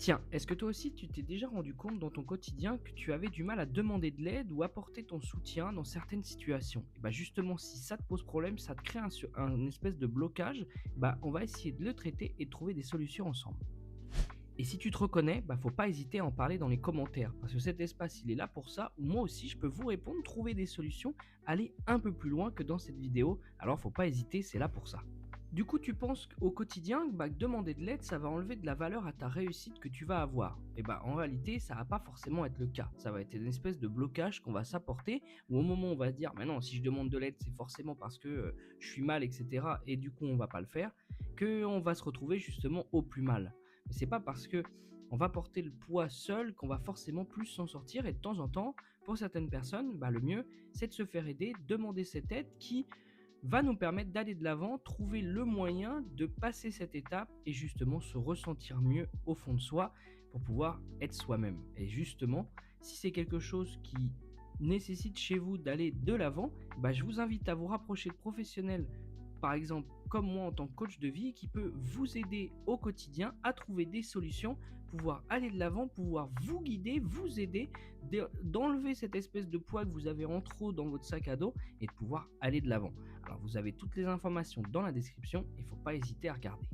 Tiens, est-ce que toi aussi tu t'es déjà rendu compte dans ton quotidien que tu avais du mal à demander de l'aide ou apporter ton soutien dans certaines situations? Et bah justement, si ça te pose problème, ça te crée un espèce de blocage, bah on va essayer de le traiter et de trouver des solutions ensemble. Et si tu te reconnais, bah faut pas hésiter à en parler dans les commentaires, parce que cet espace il est là pour ça, où moi aussi je peux vous répondre, trouver des solutions, aller un peu plus loin que dans cette vidéo, alors faut pas hésiter, c'est là pour ça. Du coup, tu penses qu'au quotidien, bah, que demander de l'aide, ça va enlever de la valeur à ta réussite que tu vas avoir. Et bah, en réalité, ça va pas forcément être le cas. Ça va être une espèce de blocage qu'on va s'apporter, où au moment où on va se dire, mais non, si je demande de l'aide, c'est forcément parce que je suis mal, etc. Et du coup, on va pas le faire, qu'on va se retrouver justement au plus mal. Mais c'est pas parce que on va porter le poids seul qu'on va forcément plus s'en sortir. Et de temps en temps, pour certaines personnes, bah, le mieux, c'est de se faire aider, demander cette aide qui va nous permettre d'aller de l'avant, trouver le moyen de passer cette étape et justement se ressentir mieux au fond de soi pour pouvoir être soi-même. Et justement, si c'est quelque chose qui nécessite chez vous d'aller de l'avant, bah, je vous invite à vous rapprocher de professionnels, par exemple comme moi en tant que coach de vie, qui peut vous aider au quotidien à trouver des solutions, pouvoir aller de l'avant, pouvoir vous guider, vous aider, d'enlever cette espèce de poids que vous avez en trop dans votre sac à dos et de pouvoir aller de l'avant. Alors vous avez toutes les informations dans la description, il ne faut pas hésiter à regarder.